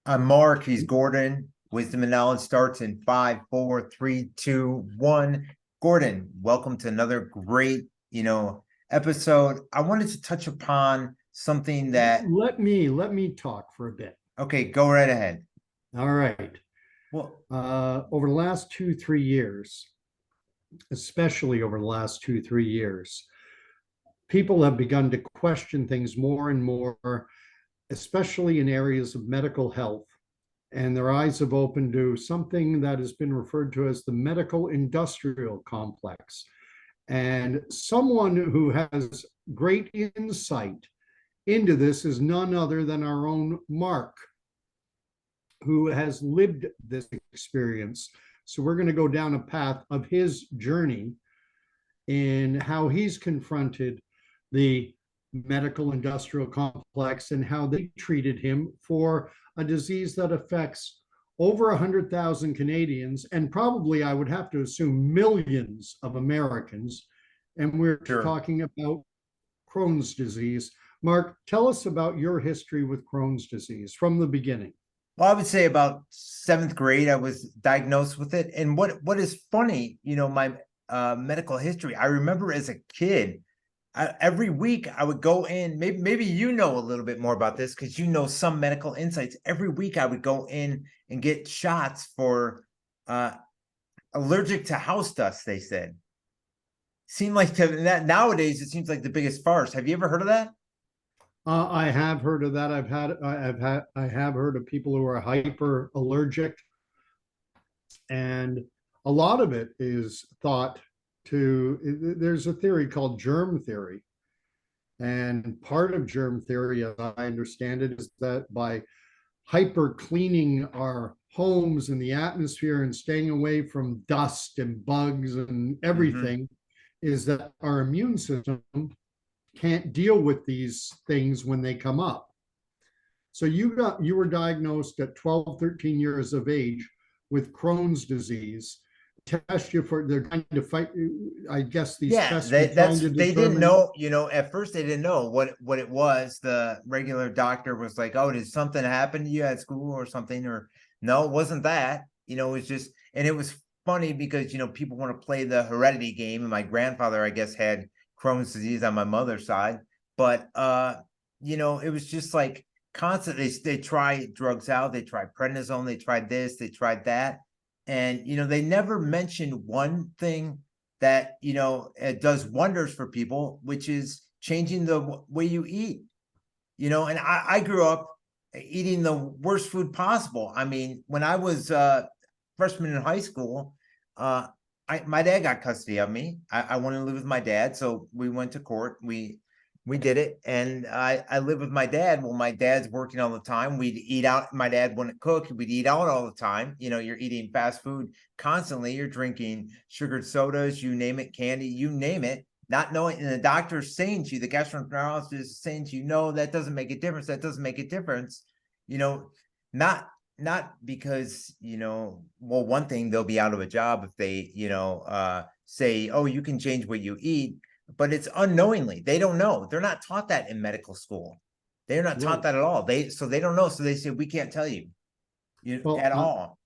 I'm Mark. He's Gordon. Wisdom and knowledge starts in five, four, three, two, one. Gordon, welcome to another great, episode. I wanted to touch upon something that, Let me talk for a bit. okay, go right ahead. All right. Well, Over the last 2, 3 years, especially over the last 2, 3 years, people have begun to question things more and more, especially in areas of medical health. And their eyes have opened to something that has been referred to as the medical industrial complex. And someone who has great insight into this is none other than our own Mark, who has lived this experience. So we're going to go down a path of his journey in how he's confronted the medical industrial complex and how they treated him for a disease that affects over 100,000 Canadians and probably, I would have to assume, millions of Americans. And we're sure. talking about Crohn's disease. Mark, tell us about your history with Crohn's disease from the beginning. Well, I would say about seventh grade, I was diagnosed with it. And what is funny, my medical history, I remember as a kid, every week I would go in. Maybe you know a little bit more about this because you know some medical insights. Every week I would go in and get shots for uh, allergic to house dust. They said seemed like that nowadays it seems like the biggest farce. Have you ever heard of that? I have heard of that. I have heard of people who are hyper allergic, and a lot of it is thought to. There's a theory called germ theory, and part of germ theory, as I understand it, is that by hyper cleaning our homes and the atmosphere and staying away from dust and bugs and Mm-hmm. everything, is that our immune system can't deal with these things when they come up. So you were diagnosed at 12, 13 years of age with Crohn's disease. Test you for they're trying to fight. I guess these Yeah, tests were trying to they didn't determine. know, at first they didn't know what it was. The regular doctor was like, "Oh, did something happen to you at school or something?" Or no, it wasn't that. It was just, and it was funny because people want to play the heredity game, and my grandfather, I guess, had Crohn's disease on my mother's side. But it was just like constantly they try drugs out, they tried prednisone, they tried this, they tried that, and they never mentioned one thing that it does wonders for people, which is changing the way you eat. And I grew up eating the worst food possible. I mean, when I was freshman in high school, my dad got custody of me. I wanted to live with my dad, so we went to court. We did it, and I lived with my dad. Well, my dad's working all the time. We'd eat out. My dad wouldn't cook. We'd eat out all the time. You're eating fast food constantly. You're drinking sugared sodas, you name it, candy, you name it. Not knowing, and the doctor's saying to you, the gastroenterologist is saying to you, no, that doesn't make a difference. That doesn't make a difference. You know, not not because well, one thing, they'll be out of a job if they say, oh, you can change what you eat, but it's unknowingly. They don't know. They're not taught that in medical school. They're not taught Right. that at all. They don't know. So they say we can't tell you, Well, at all.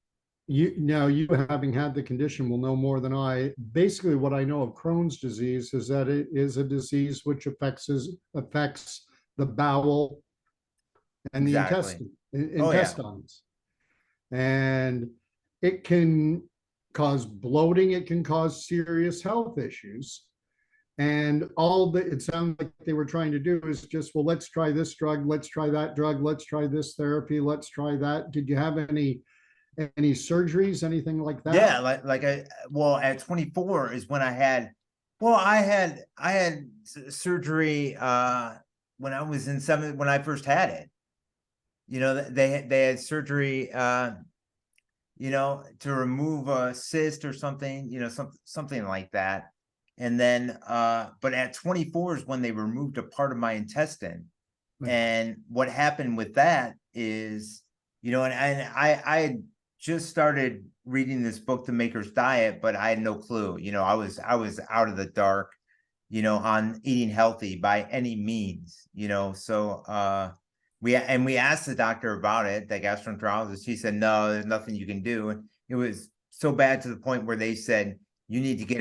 you having had the condition will know more than I. Basically, what I know of Crohn's disease is that it is a disease which affects the bowel and the Exactly. Oh yeah. intestines, and it can cause bloating. It can cause serious health issues. And all that it sounds like they were trying to do is just, well, let's try this drug, let's try that drug, let's try this therapy, let's try that. Did you have any surgeries, anything like that? Yeah, like well, at 24 is when I had, well, I had surgery when I was in seventh, when I first had it. They had surgery to remove a cyst or something, something like that. And then but at 24 is when they removed a part of my intestine. Right. And what happened with that is, and I had just started reading this book, The Maker's Diet, but I had no clue. I was out of the dark, on eating healthy by any means. So we asked the doctor about it, the gastroenterologist. He said, no, there's nothing you can do. And it was so bad to the point where they said, you need to get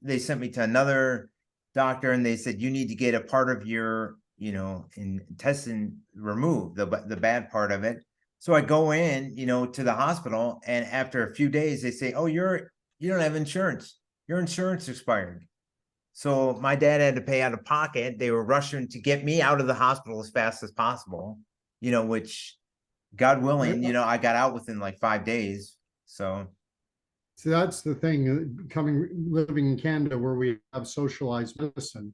they sent me to another doctor and they said, you need to get a part of your, intestine removed, the bad part of it. So I go in, to the hospital, and after a few days, they say, oh, you don't have insurance. Your insurance expired. So my dad had to pay out of pocket. They were rushing to get me out of the hospital as fast as possible, which, God willing, I got out within like 5 days. So that's the thing, living in Canada where we have socialized medicine.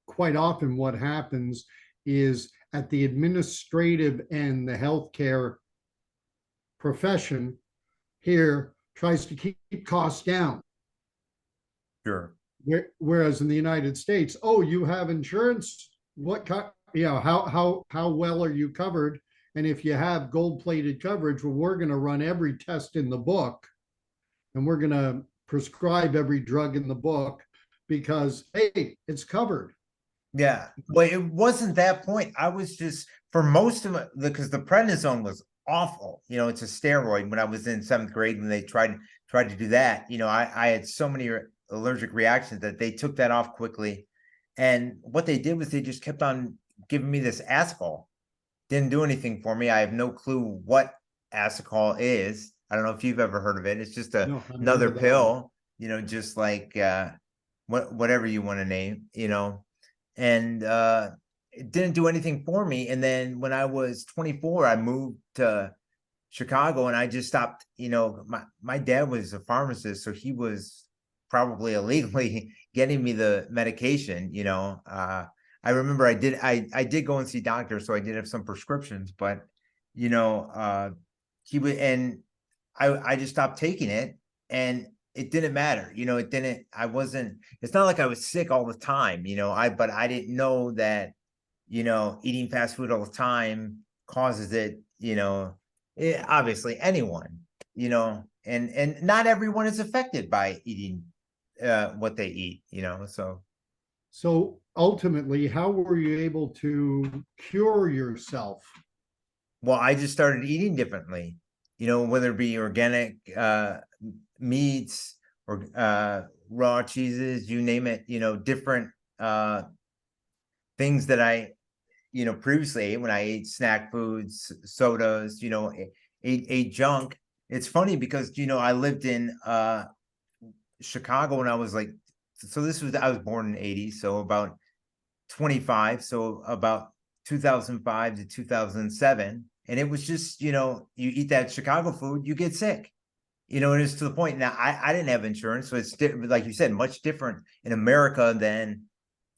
Quite often what happens is at the administrative end, the healthcare profession here tries to keep costs down. sure. Whereas in the United States, oh, you have insurance. How well are you covered? And if you have gold-plated coverage, well, we're going to run every test in the book, and we're going to prescribe every drug in the book because, hey, it's covered. Yeah. Well, it wasn't that point. I was just, for most of it, because the prednisone was awful. It's a steroid. When I was in 7th grade, when they tried to do that, I had so many allergic reactions that they took that off quickly. And what they did was they just kept on giving me this Asacol. Didn't do anything for me. I have no clue what Asacol is. I don't know if you've ever heard of it. It's just another pill, just like whatever you want to name, and it didn't do anything for me. And then when I was 24, I moved to Chicago, and I just stopped. My dad was a pharmacist, so he was probably illegally getting me the medication. I remember I did go and see doctors, so I did have some prescriptions, but he would, and I just stopped taking it, and it didn't matter. It's not like I was sick all the time, but I didn't know that, eating fast food all the time causes it, obviously anyone, and not everyone is affected by eating what they eat, So ultimately, how were you able to cure yourself? Well, I just started eating differently, whether it be organic meats or raw cheeses, you name it, different things that I, previously ate when I ate snack foods, sodas, ate junk. It's funny because, I lived in Chicago when I was like, I was born in 80, so about 25, so about 2005 to 2007. And it was just, you eat that Chicago food, you get sick. And it's to the point now I didn't have insurance. So it's like you said, much different in America than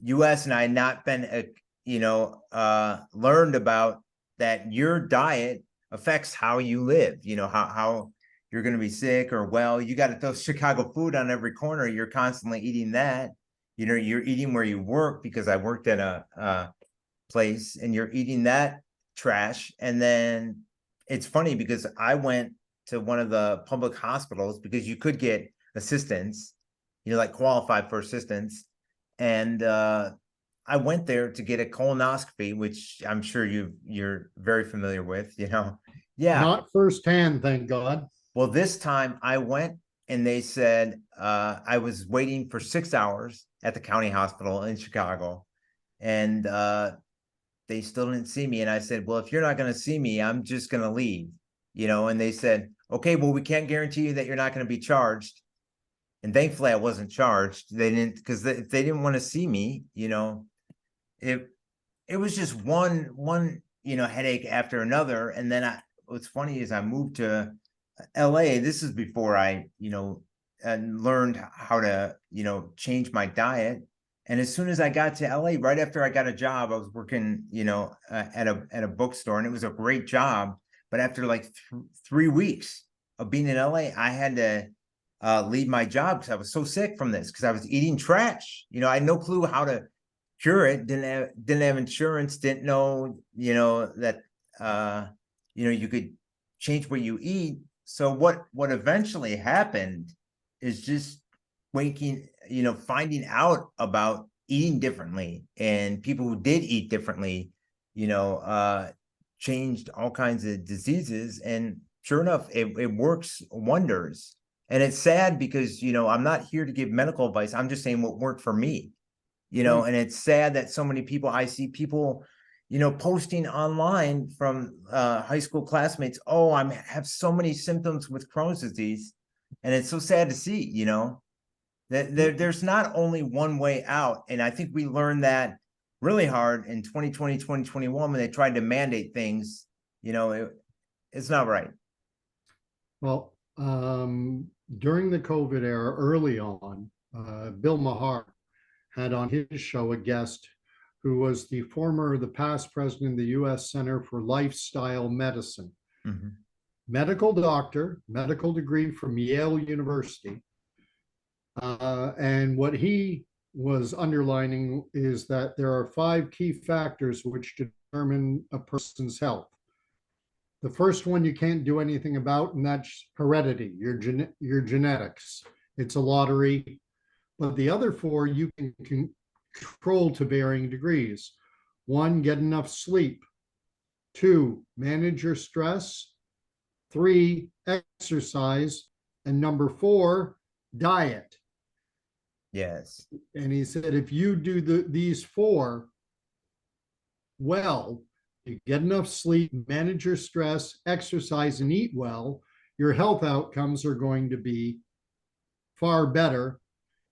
US. And I had not been, learned about that your diet affects how you live, how you're going to be sick or well. You got to throw Chicago food on every corner. You're constantly eating that. You're eating where you work, because I worked at a place, and you're eating that trash. And then it's funny because I went to one of the public hospitals because you could get assistance, like qualify for assistance. And I went there to get a colonoscopy, which I'm sure you're very familiar with, Yeah. Not firsthand, thank God. Well, this time I went, and they said I was waiting for 6 hours at the county hospital in Chicago, and they still didn't see me. And I said, well, if you're not going to see me, I'm just going to leave, and they said, okay, well, we can't guarantee you that you're not going to be charged. And thankfully I wasn't charged. They didn't, because they didn't want to see me, it was just one, headache after another. And then what's funny is I moved to LA. This is before I, and learned how to, change my diet. And as soon as I got to LA, right after I got a job, I was working, at a bookstore, and it was a great job. But after like 3 weeks of being in LA, I had to leave my job because I was so sick from this, because I was eating trash. I had no clue how to cure it. Didn't have insurance. Didn't know, that you could change what you eat. So what eventually happened is just finding out about eating differently, and people who did eat differently, changed all kinds of diseases. And sure enough, it works wonders. And it's sad because, I'm not here to give medical advice. I'm just saying what worked for me, Right. and it's sad that so many people, I see people, posting online from high school classmates, oh, I have so many symptoms with Crohn's disease. And it's so sad to see, that there's not only one way out. And I think we learned that really hard in 2020, 2021, when they tried to mandate things. It's not right. Well, during the COVID era, early on, Bill Maher had on his show a guest who was the past president of the U.S. Center for Lifestyle Medicine, medical doctor, medical degree from Yale University. And what he was underlining is that there are 5 key factors which determine a person's health. The first one you can't do anything about, and that's heredity, your genetics. It's a lottery. But the other 4 you can control to varying degrees. 1, get enough sleep. 2, manage your stress. 3, exercise. And number 4, diet. Yes. And he said, if you do these 4 well, you get enough sleep, manage your stress, exercise, and eat well, your health outcomes are going to be far better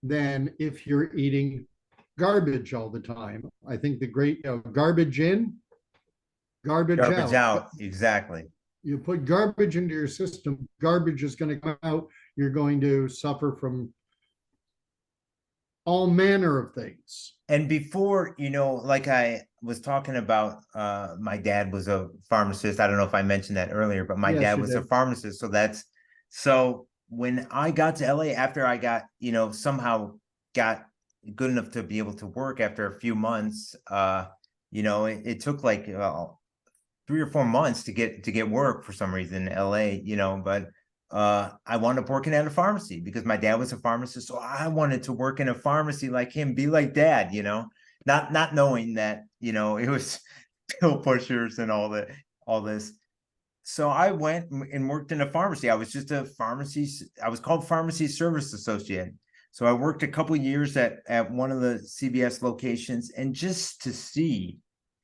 than if you're eating garbage all the time. I think the great garbage in, garbage out. Exactly. You put garbage into your system, garbage is going to come out. You're going to suffer from all manner of things. And before, like I was talking about, my dad was a pharmacist. I don't know if I mentioned that earlier, but my dad was a pharmacist. So when I got to LA, after I got, somehow got good enough to be able to work after a few months, it took like 3 or 4 months to get work for some reason in LA, but I wound up working at a pharmacy because my dad was a pharmacist. So I wanted to work in a pharmacy like him, be like dad, not knowing that, it was pill pushers and all this. So I went and worked in a pharmacy. I was just I was called pharmacy service associate. So I worked a couple of years at one of the CVS locations, and just to see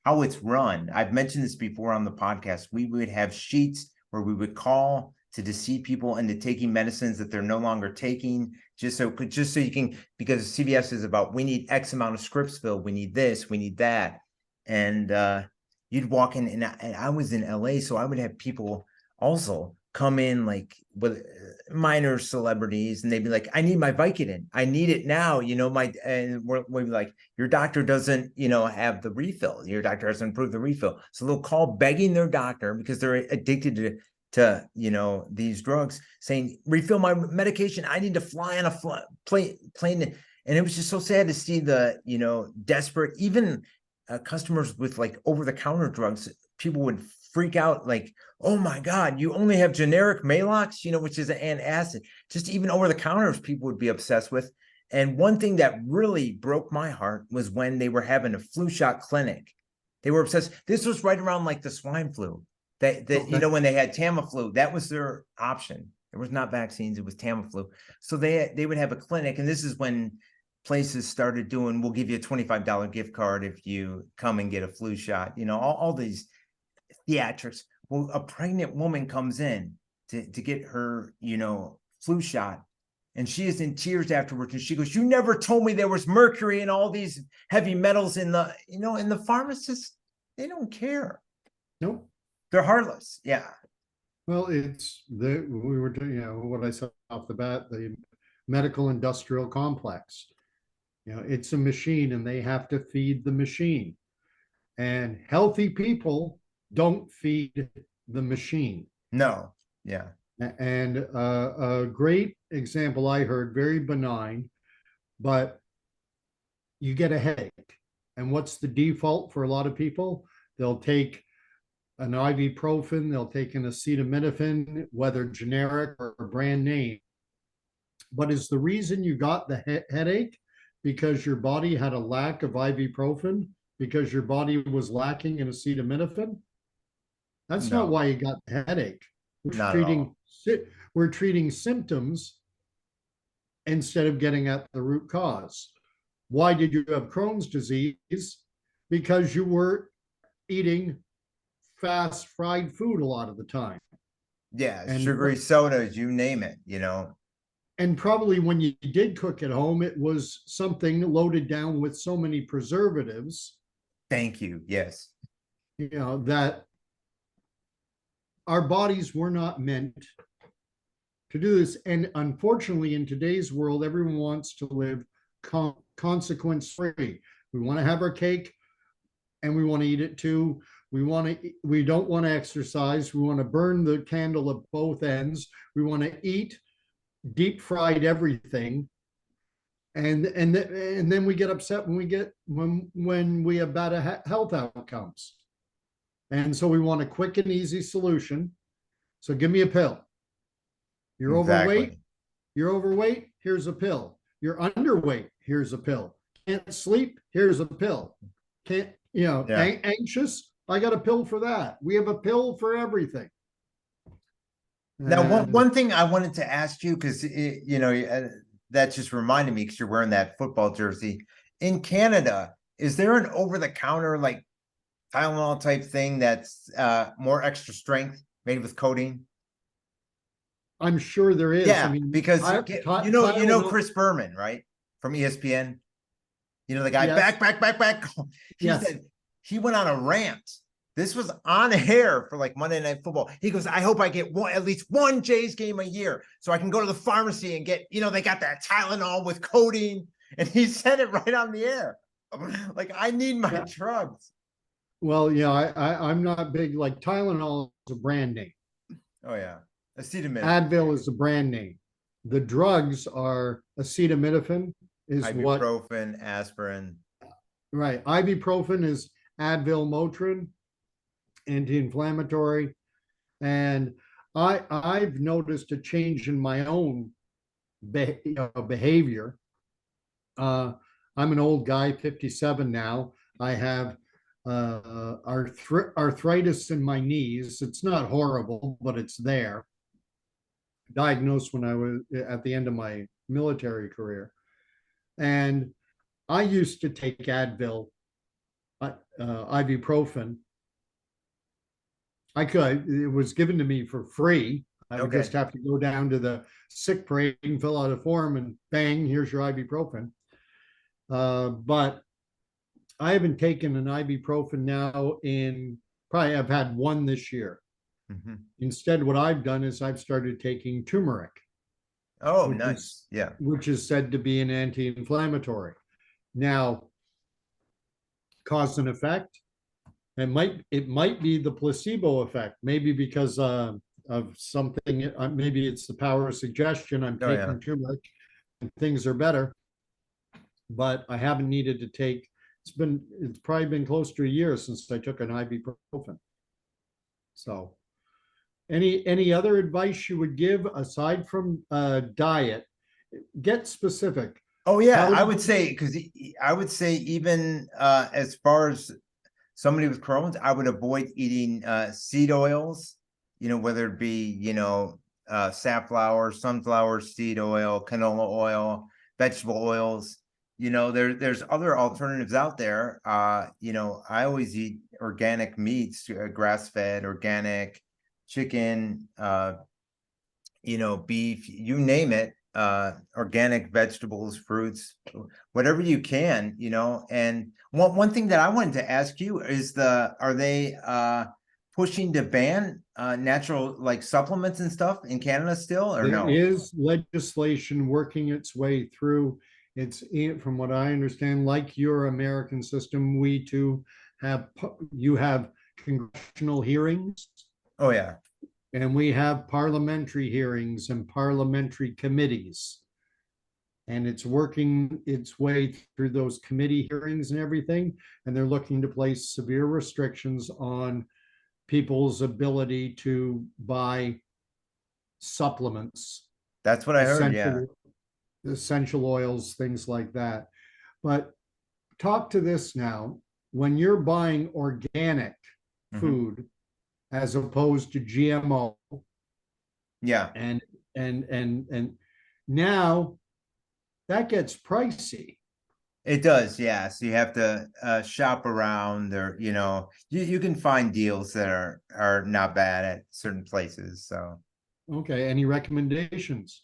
how it's run. I've mentioned this before on the podcast. We would have sheets where we would call to deceive people into taking medicines that they're no longer taking, just so you can, because CVS is about, we need X amount of scripts filled, we need this, we need that. And you'd walk in, and I was in LA, so I would have people also come in like with minor celebrities, and they'd be like, I need my Vicodin, I need it now, and we'd be like, your doctor doesn't, have the refill, your doctor hasn't approved the refill. So they'll call begging their doctor because they're addicted to these drugs, saying, refill my medication, I need to fly on a plane. And it was just so sad to see the desperate, even customers with like over-the-counter drugs. People would freak out like, oh my God, you only have generic Maalox, which is an antacid. Just even over-the-counters, people would be obsessed with. And one thing that really broke my heart was when they were having a flu shot clinic. They were obsessed. This was right around like the swine flu. When they had Tamiflu, that was their option. There was not vaccines, it was Tamiflu. So they would have a clinic, and this is when places started doing, we'll give you a $25 gift card if you come and get a flu shot. All these theatrics. Well, a pregnant woman comes in to get her, flu shot, and she is in tears afterwards. And she goes, "You never told me there was mercury and all these heavy metals in the, and the pharmacists, they don't care. Nope. They're heartless." Yeah. Well, we were, what I said off the bat, the medical industrial complex. It's a machine, and they have to feed the machine. And healthy people don't feed the machine. No. Yeah. And a great example I heard, very benign, but you get a headache. And what's the default for a lot of people? They'll take an ibuprofen, they'll take an acetaminophen, whether generic or brand name. But is the reason you got the headache because your body had a lack of ibuprofen? because your body was lacking in acetaminophen. That's not No, why you got the headache. We're not at treating all. we're treating symptoms instead of getting at the root cause. Why did you have Crohn's disease? Because you were eating fast fried food a lot of the time. Yeah, And sugary sodas, you name it, you know. and probably when you did cook at home, it was something loaded down with so many preservatives, Thank you. Yes. that our bodies were not meant to do this. And unfortunately, in today's world, everyone wants to live consequence free. We want to have our cake and we want to eat it too. We don't want to exercise. We want to burn the candle at both ends. We want to eat deep fried everything. And then we get upset when we have bad health outcomes. And so we want a quick and easy solution. So give me a pill. You're overweight. Exactly. You're overweight. Here's a pill. You're underweight. Here's a pill. Can't sleep. Here's a pill. Can't, Yeah. anxious. I got a pill for that. We have a pill for everything. Now, one And one thing I wanted to ask you, because that just reminded me, because you're wearing that football jersey in Canada. Is there an over-the-counter like Tylenol type thing that's more extra strength, made with codeine? I'm sure there is. I Yeah, mean, because you know Tylenol. Chris Berman, right? From ESPN. You know the guy, Yes. back. He Yes. said he went on a rant. This was on air for like Monday Night Football. He goes, I hope I get at least one Jays game a year so I can go to the pharmacy and get, they got that Tylenol with codeine. And he said it right on the air. Like, I need my Yeah. drugs. Well, I'm not big, like Tylenol is a brand name. Oh, yeah. Acetaminophen. Advil is a brand name. The drugs are acetaminophen is what, Ibuprofen, aspirin. right. Ibuprofen is Advil, Motrin, anti-inflammatory. And I've noticed a change in my own behavior. I'm an old guy, 57 now. I have arthritis in my knees. It's not horrible, but it's there. Diagnosed when I was at the end of my military career. And I used to take Advil, ibuprofen. It was given to me for free. I would just Okay. have to go down to the sick parade and fill out a form and bang, here's your ibuprofen. But I haven't taken an ibuprofen now I've had one this year. Mm-hmm. Instead, what I've done is I've started taking turmeric, Oh, which nice. Yeah. is said to be an anti-inflammatory. Now, cause and effect. It might be the placebo effect, maybe because of something. Maybe it's the power of suggestion. I'm Oh, yeah. taking turmeric and things are better, but I haven't needed to take. It's probably been close to a year since I took an ibuprofen. So, any other advice you would give aside from diet? Get specific. Oh, yeah. How I do would say, because I would say, even as far as somebody with Crohn's, I would avoid eating seed oils, whether it be, safflower, sunflower seed oil, canola oil, vegetable oils. There's other alternatives out there. I always eat organic meats, grass-fed, organic chicken, beef, you name it, organic vegetables, fruits, whatever you can, and one thing that I wanted to ask you is are they pushing to ban natural like supplements and stuff in Canada still, or There no? is legislation working its way through. From what I understand, like your American system, we too you have congressional hearings Oh, yeah. and we have parliamentary hearings and parliamentary committees. And it's working its way through those committee hearings and everything. And they're looking to place severe restrictions on people's ability to buy supplements, That's what I heard. Yeah. essential oils, things like that. But talk to this now. when you're buying organic Mhm. food as opposed to GMO, Yeah, and and now that gets pricey. it does. Yeah. So you have to shop around, or you can find deals that are not bad at certain places. So Okay, any recommendations?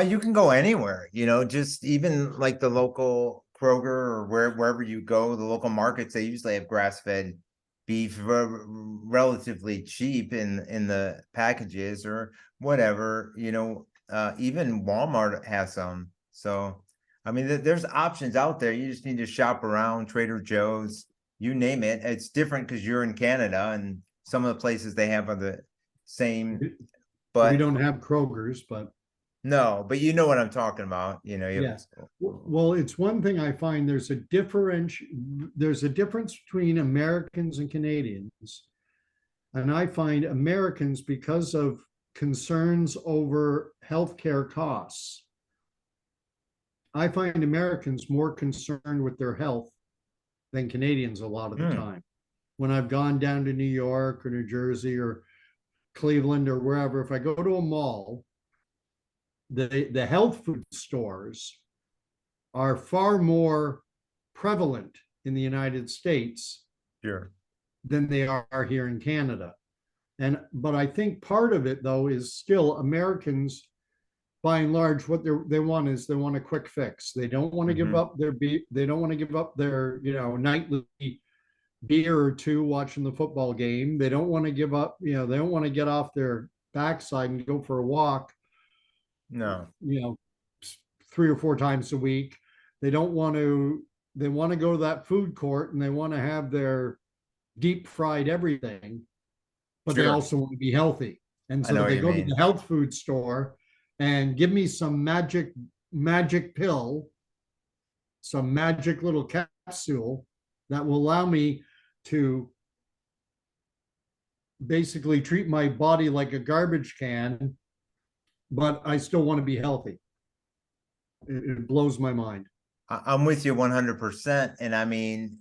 you can go anywhere, just even like the local Kroger or wherever you go, the local markets, they usually have grass-fed beef relatively cheap in the packages or whatever, even Walmart has some. So, I mean, there's options out there. You just need to shop around, Trader Joe's, you name it. It's different because you're in Canada and some of the places they have are the same, We but don't have Kroger's, but no, but you know what I'm talking about. yes. Well, it's one thing I find there's a difference between Americans and Canadians. And I find Americans, because of concerns over healthcare costs, I find Americans more concerned with their health than Canadians a lot of the Hmm, time. When I've gone down to New York or New Jersey or Cleveland or wherever, if I go to a mall, the health food stores are far more prevalent in the United States sure. than they are here in Canada. And but I think part of it though is still Americans, by and large, what they want is they want a quick fix. They don't want to give Hmm. up they don't want to give up their nightly beer or two watching the football game. They don't want to give up, they don't want to get off their backside and go for a walk, No, you know, 3 or 4 times a week. They don't want to, they want to go to that food court and they want to have their deep fried everything, but they sure. also want to be healthy. And I so know what they you go to the mean. health food store and give me some magic pill, some magic little capsule that will allow me to basically treat my body like a garbage can, but I still want to be healthy. It blows my mind. I'm with you 100%. And I mean,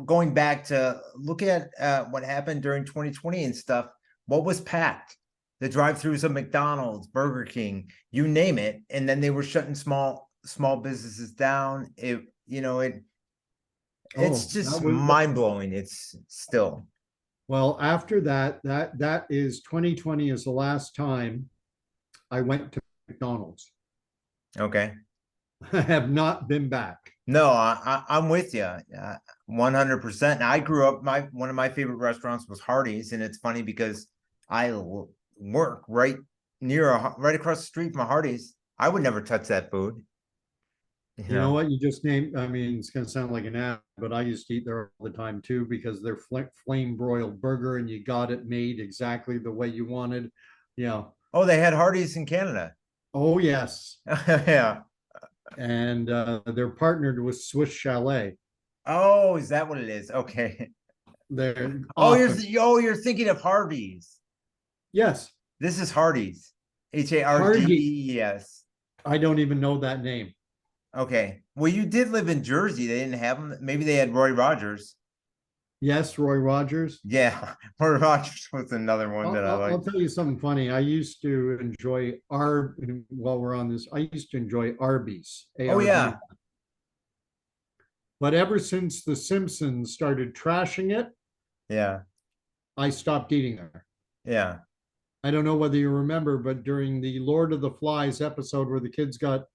going back to look at what happened during 2020 and stuff, what was packed? The drive-throughs of McDonald's, Burger King, you name it, and then they were shutting small businesses down. It's Oh, that just was mind-blowing. It's still well, after that is 2020 is the last time I went to McDonald's. okay. I have not been back. No, I'm with you, 100%. I grew up. One of my favorite restaurants was Hardee's, and it's funny because I work right across the street from Hardee's. I would never touch that food. You You know know. what you just named? I mean, it's going to sound like an ad, but I used to eat there all the time too because they're flame broiled burger and you got it made exactly the way you wanted. Yeah. Oh, they had Hardee's in Canada. Oh, yes. Yeah. And they're partnered with Swiss Chalet. Oh, is that what it is? Okay. They're Oh, often, you're thinking of Harvey's. yes, This is Hardee's. Hardy. Hardees. I don't even know that name. Okay. Well, you did live in Jersey. They didn't have them. Maybe they had Roy Rogers. Yes, Roy Rogers. Yeah, Roy Rogers was another one I'll, that I I'll, like. I'll tell you something funny. I used to enjoy while we're on this, I used to enjoy Arby's, Oh ARB. yeah, But ever since The Simpsons started trashing it, yeah, I stopped eating there. yeah. I don't know whether you remember, but during the Lord of the Flies episode where the kids got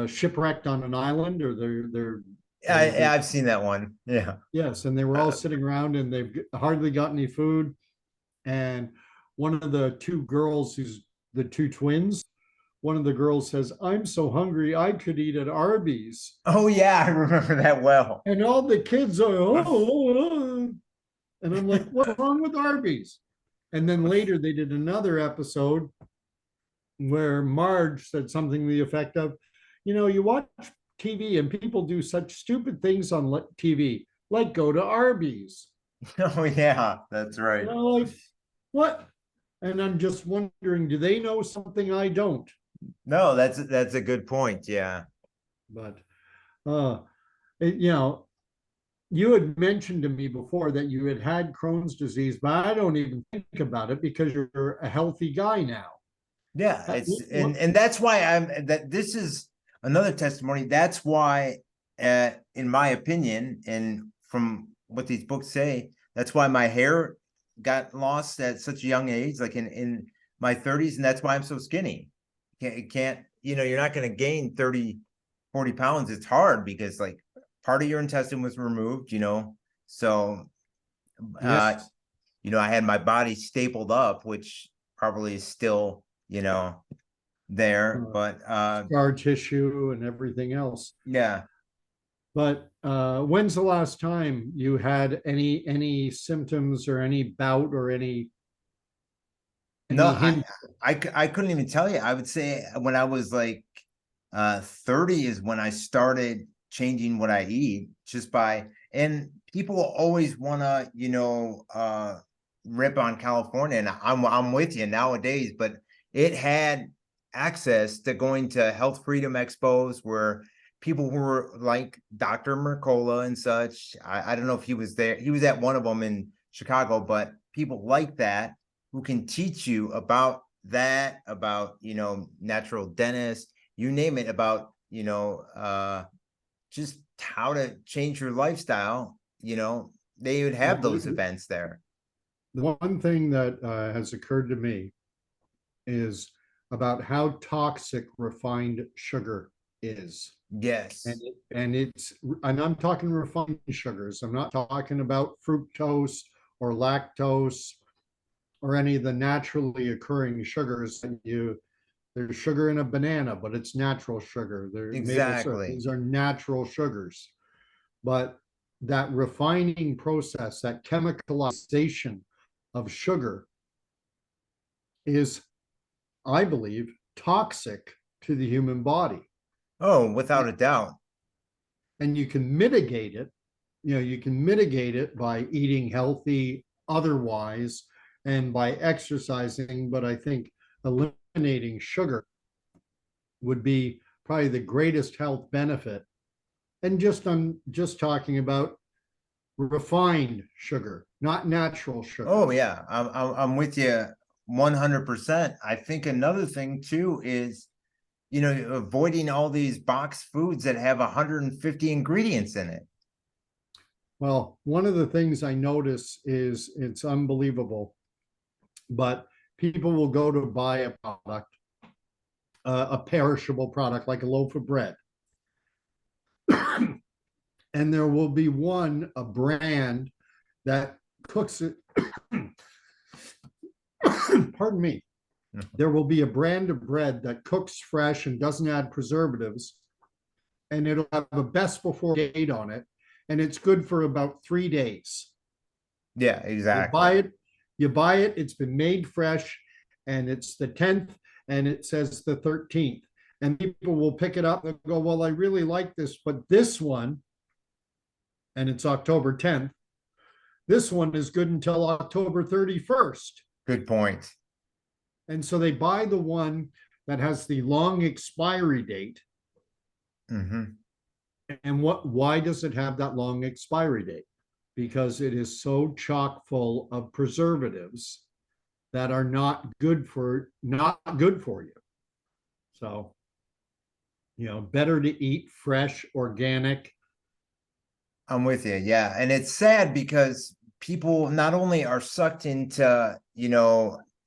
shipwrecked on an island, or I've seen that one. Yeah. yes, and they were all sitting around and they've hardly got any food. And one of the two girls, who's the two twins, one of the girls says, "I'm so hungry, I could eat at Arby's." Oh yeah, I remember that well. And all the kids are, oh. And I'm like, what's wrong with Arby's? And then later they did another episode where Marge said something to the effect of, you watch TV and people do such stupid things on TV, like go to Arby's. Oh yeah, that's And right. I'm like, what? And I'm just wondering, do they know something I don't? No, that's a good point. Yeah. But uh You know, you had mentioned to me before that you had had Crohn's disease, but I don't even think about it because you're a healthy guy now. Yeah, Uh, it's and that's why that this is another testimony. That's why, in my opinion, and from what these books say, that's why my hair got lost at such a young age, like in my 30s, and that's why I'm so skinny. Can't you're not going to gain 30, 40 pounds. It's hard because like part of your intestine was removed, so uh yes, I had my body stapled up, which probably is still, there, uh, but scar tissue and everything else. yeah. But when's the last time you had any symptoms or any bout or No, any hint? I couldn't even tell you. I would say when I was like 30 is when I started changing what I eat, just by, and people always want to, rip on California, and I'm with you nowadays, but it had access to going to health freedom expos where people were like Dr. Mercola and such. I don't know if he was there. He was at one of them in Chicago, but people like that who can teach you about that, about, natural dentists, you name it, about, just how to change your lifestyle, they would have those The events there. one thing that has occurred to me is about how toxic refined sugar is. And Yes. and I'm talking refined sugars. I'm not talking about fructose or lactose or any of the naturally occurring sugars that there's sugar in a banana, but it's natural sugar. There maple syrup. Exactly. These are natural sugars. But that refining process, that chemicalization of sugar is, I believe, toxic to the human body. Oh, without a doubt. And you can mitigate it. You can mitigate it by eating healthy otherwise and by exercising. But I think eliminating sugar would be probably the greatest health benefit. And I'm just talking about refined sugar, not natural Oh sugars. yeah, I'm with you 100%. I think another thing too is, avoiding all these boxed foods that have 150 ingredients in it. Well, one of the things I notice is it's unbelievable, but people will go to buy a product, a perishable product like a loaf of bread, and there will be a brand that cooks it. Pardon me. There will be a brand of bread that cooks fresh and doesn't add preservatives, and it'll have a best before date on it, and it's good for about 3 days. Yeah, You buy exactly. it, you buy it, it's been made fresh, and it's the 10th, and it says the 13th. And people will pick it up and go, well, I really like this, but this one, and it's October 10th, this one is good until October 31st. Good point. And so they buy the one that has the long expiry date. Hmm. And why does it have that long expiry date? Because it is so chock full of preservatives that are not good for you. So, better to eat fresh, organic. I'm with you. Yeah. And it's sad because people not only are sucked into,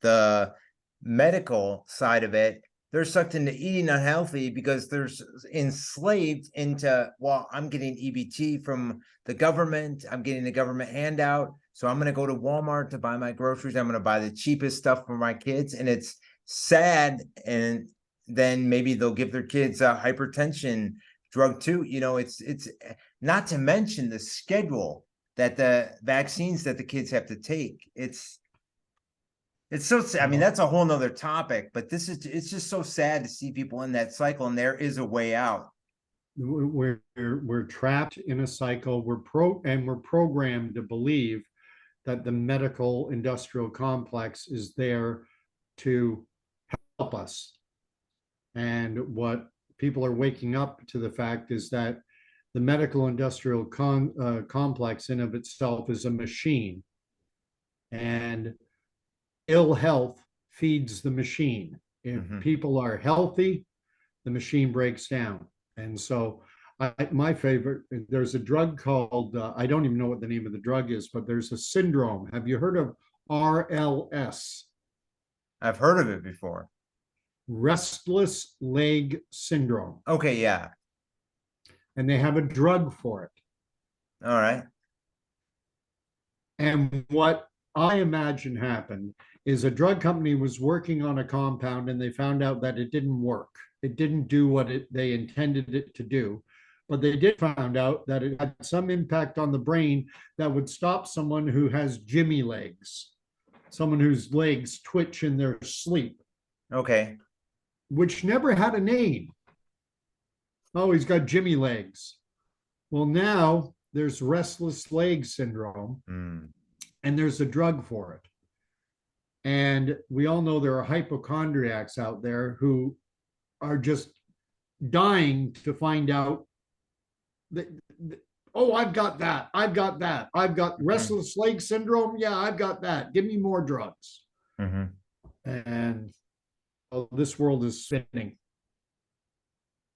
the medical side of it, they're sucked into eating unhealthy because they're enslaved into, well, I'm getting EBT from the government. I'm getting a government handout. So I'm going to go to Walmart to buy my groceries. I'm going to buy the cheapest stuff for my kids. And it's sad. And then maybe they'll give their kids a hypertension drug too. It's not to mention the schedule that the vaccines that the kids have to take. It's so sad. I mean, Well, that's a whole nother topic, but it's just so sad to see people in that cycle, and there is a way out. we're trapped in a cycle. We're programmed to believe that the medical industrial complex is there to help us. And what people are waking up to the fact is that the the medical industrial complex in of itself is a machine, and ill health feeds the machine. If people are healthy, the machine breaks down. And so my favorite, there's a drug called, I don't even know what the name of the drug is, but there's a syndrome. Have you heard of RLS? I've heard of it before. Restless leg syndrome. Okay, yeah. And they have a drug for it. All right. And what I imagine happened is a drug company was working on a compound and they found out that it didn't work. It didn't do what they intended it to do. But they did find out that it had some impact on the brain that would stop someone who has Jimmy legs, someone whose legs twitch in their sleep. Okay. Which never had a name. Oh, he's got Jimmy legs. Well, now there's restless leg syndrome, and there's a drug for it. And we all know there are hypochondriacs out there who are just dying to find out that, oh, I've got that. I've got that. I've got restless leg syndrome. Yeah, I've got that. Give me more drugs. And this world is spinning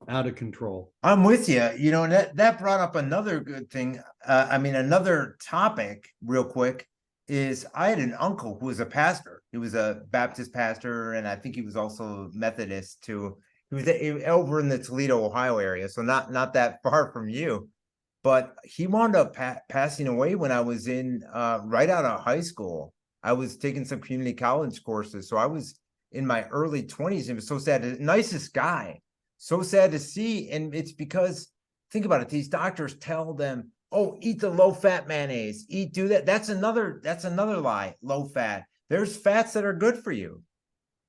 out of control. I'm with you. You know, and that brought up another good thing. Another topic real quick is I had an uncle who was a pastor. He was a Baptist pastor, and I think he was also Methodist too. He was over in the Toledo, Ohio area, so not that far from you. But he wound up passing away when I was in right out of high school. I was taking some community college courses, so I was in my early 20s. It was so sad. The nicest guy. So sad to see. And it's because, think about it, these doctors tell them, oh, eat the low-fat mayonnaise, do that. That's another lie, low fat. There's fats that are good for you,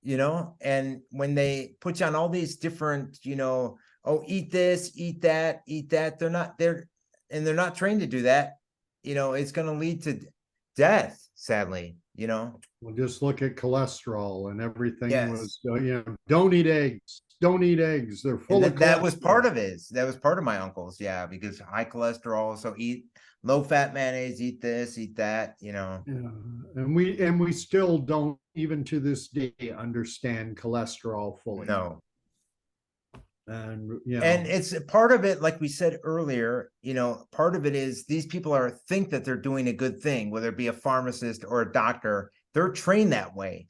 you know? And when they put you on all these different, you know, oh, eat this, eat that, they're not trained to do that. You know, it's going to lead to death, sadly, you know? Well, just look at cholesterol and everything. Yes. Was, don't eat eggs. Don't eat eggs. They're full of that was part of his. That was part of my uncle's, yeah, because high cholesterol. So eat low-fat mayonnaise, eat this, eat that, you know. Yeah. And we still don't, even to this day, understand cholesterol fully. No. And and it's part of it, like we said earlier, you know, part of it is these people think that they're doing a good thing, whether it be a pharmacist or a doctor. They're trained that way.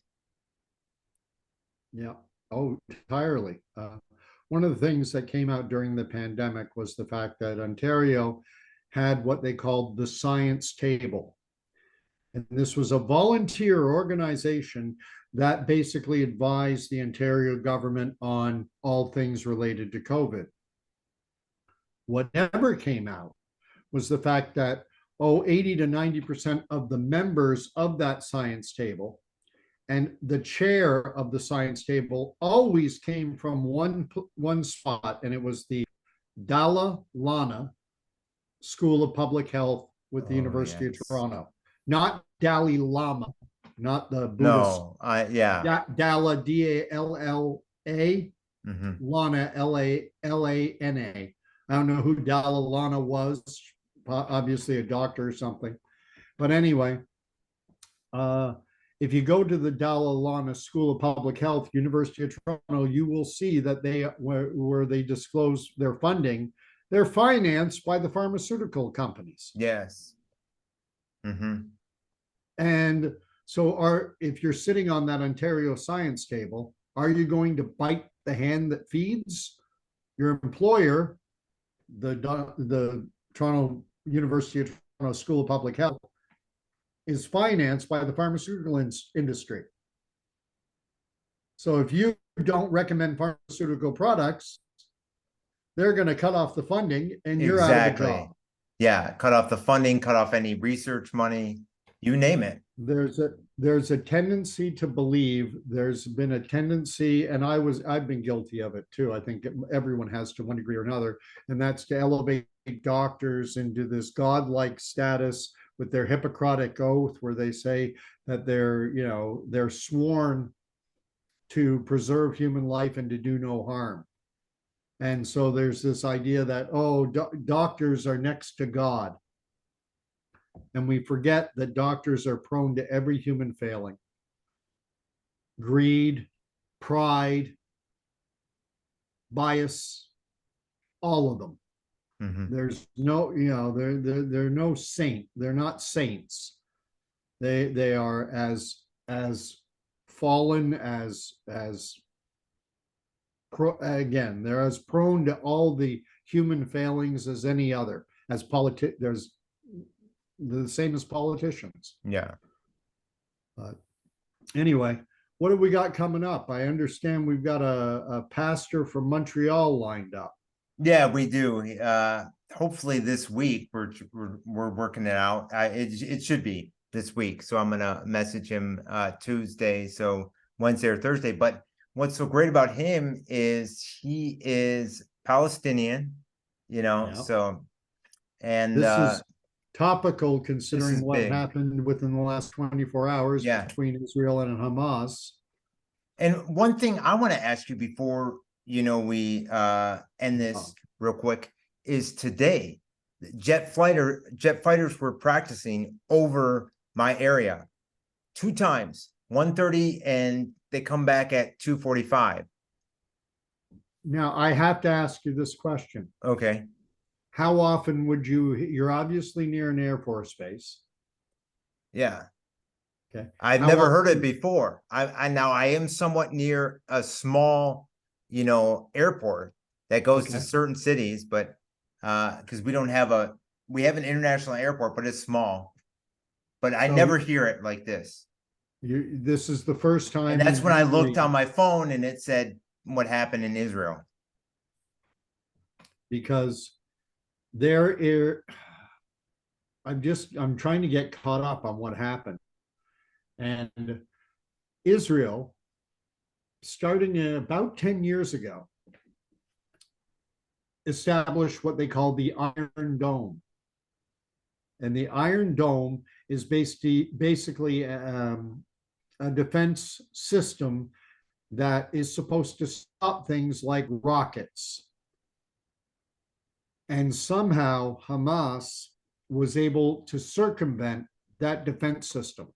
Yeah. Oh, entirely. One of the things that came out during the pandemic was the fact that Ontario had what they called the science table. And this was a volunteer organization that basically advised the Ontario government on all things related to COVID. What never came out was the fact that, 80 to 90% of the members of that science table and the chair of the science table always came from one spot, and it was the Dalla Lana School of Public Health with the University of Toronto. Not Dalai Lama, not the Buddhist. No, yeah. Dalla, D-A-L-L-A, Lana, L-A-L-A-N-A. I don't know who Dalla Lana was, obviously a doctor or something. But anyway, if you go to the Dalla Lana School of Public Health, University of Toronto, you will see that where they disclose their funding, they're financed by the pharmaceutical companies. Yes. And so if you're sitting on that Ontario science table, are you going to bite the hand that feeds? Your employer, the Toronto University of Toronto School of Public Health, is financed by the pharmaceutical industry. So if you don't recommend pharmaceutical products, they're going to cut off the funding and you're out of a job. Yeah, cut off the funding, cut off any research money, you name it. There's a tendency to believe, there's been a tendency, and I've been guilty of it too. I think everyone has to one degree or another, and that's to elevate doctors into this godlike status with their Hippocratic oath, where they say that they're sworn to preserve human life and to do no harm. And so there's this idea that, oh, doctors are next to God. And we forget that doctors are prone to every human failing: greed, pride, bias, all of them. Mhm. There's no, they're no saint. They're not saints. They are as fallen as again, they're as prone to all the human failings as any other. As there's the same as politicians. Yeah. But anyway, what have we got coming up? I understand we've got a pastor from Montreal lined up. Yeah, we do. Hopefully this week we're working it out. It should be this week. So I'm gonna message him Tuesday, so Wednesday or Thursday. But what's so great about him is he is Palestinian, Yeah. so and This is topical this considering is what big. happened within the last 24 hours Yeah. between Israel and Hamas. And one thing I want to ask you before we end this real quick is today jet fighters were practicing over my area 2 times, 1:30, and they come back at 2:45. Now, I have to ask you this question. Okay. How often would you're obviously near an Air Force base. Yeah. Okay. I've How never heard it often, before. I am somewhat near a small, airport that goes to okay. certain cities, but because we have an international airport, but it's small. But I So never hear it like this. this is the first And time that's in when I looked history, on my phone and it said what happened in Israel. because there is, I'm trying to get caught up on what happened. And Israel, starting about 10 years ago, established what they call the Iron Dome. And the Iron Dome is basically a defense system that is supposed to stop things like rockets. And somehow Hamas was able to circumvent that defense system.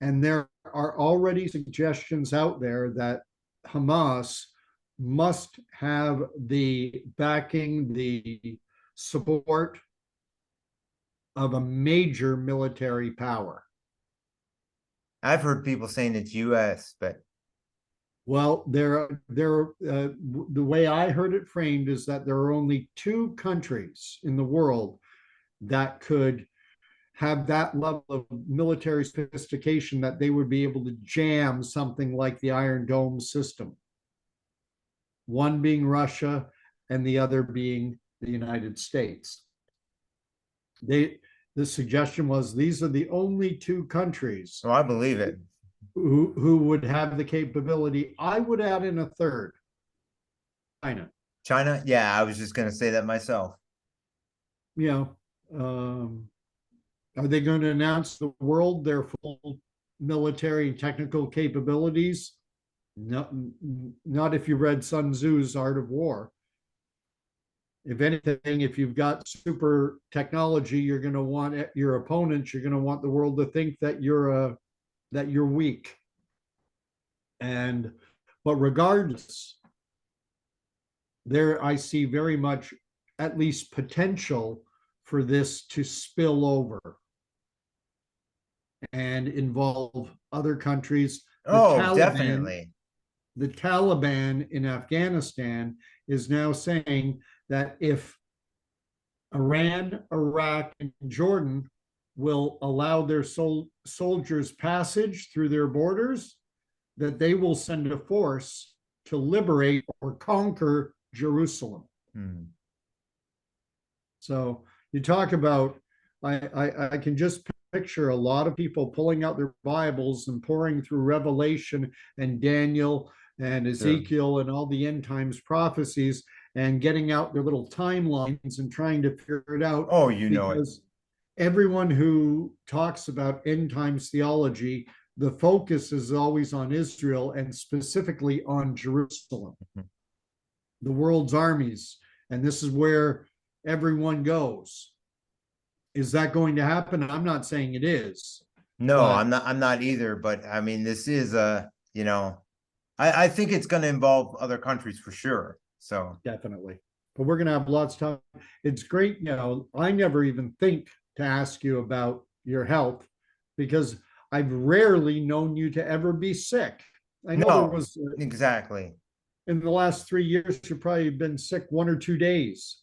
And there are already suggestions out there that Hamas must have the backing, the support of a major military power. I've heard people saying it's US, but Well, the way I heard it framed is that there are only two countries in the world that could have that level of military sophistication that they would be able to jam something like the Iron Dome system. One being Russia and the other being the United States. The suggestion was these are the only two countries I believe it. who would have the capability. I would add in a third, China. China? Yeah, I was just gonna say that myself. You know, um, are they going to announce the world their full military and technical capabilities? Not if you read Sun Tzu's Art of War. If anything, if you've got super technology, you're going to want your opponents. You're going to want the world to think that you're weak. But regardless, there I see very much, at least potential for this to spill over and involve other countries. Oh, definitely. The Taliban in Afghanistan is now saying that if Iran, Iraq, and Jordan will allow their soldiers passage through their borders, that they will send a force to liberate or conquer Jerusalem. So you talk about, I can just picture a lot of people pulling out their Bibles and pouring through Revelation and Daniel and Ezekiel and all the end times prophecies and getting out their little timelines and trying to figure it out. Oh, you know it. Because everyone who talks about end times theology, the focus is always on Israel and specifically on Jerusalem. the world's armies, and this is where everyone goes. Is that going to happen? I'm not saying it is, No, but I'm not either, but I mean, this is I think it's going to involve other countries for sure. So definitely. But we're going to have lots of time. It's great. I never even think to ask you about your health because I've rarely known you to ever be sick. I know there no, was exactly. in the last 3 years, you've probably been sick 1 or 2 days.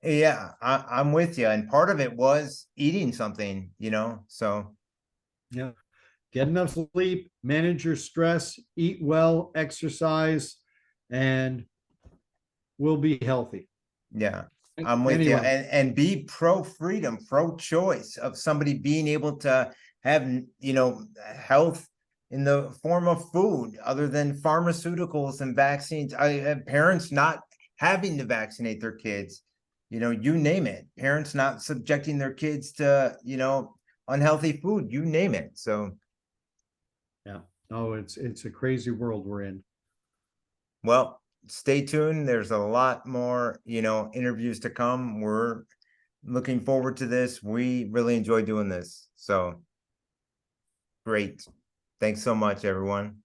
Yeah, I'm with you. And part of it was eating something, so Yeah. Get enough sleep, manage your stress, eat well, exercise, and we'll be healthy. yeah, I'm with you. Anyway, And be pro freedom, pro choice of somebody being able to have, health in the form of food other than pharmaceuticals and vaccines. I have parents not having to vaccinate their kids, you name it. Parents not subjecting their kids to, unhealthy food, you name it. So, yeah. Oh, it's a crazy world we're in. well, stay tuned. There's a lot more, interviews to come. We're looking forward to this. We really enjoy doing this. So great. Thanks so much, everyone.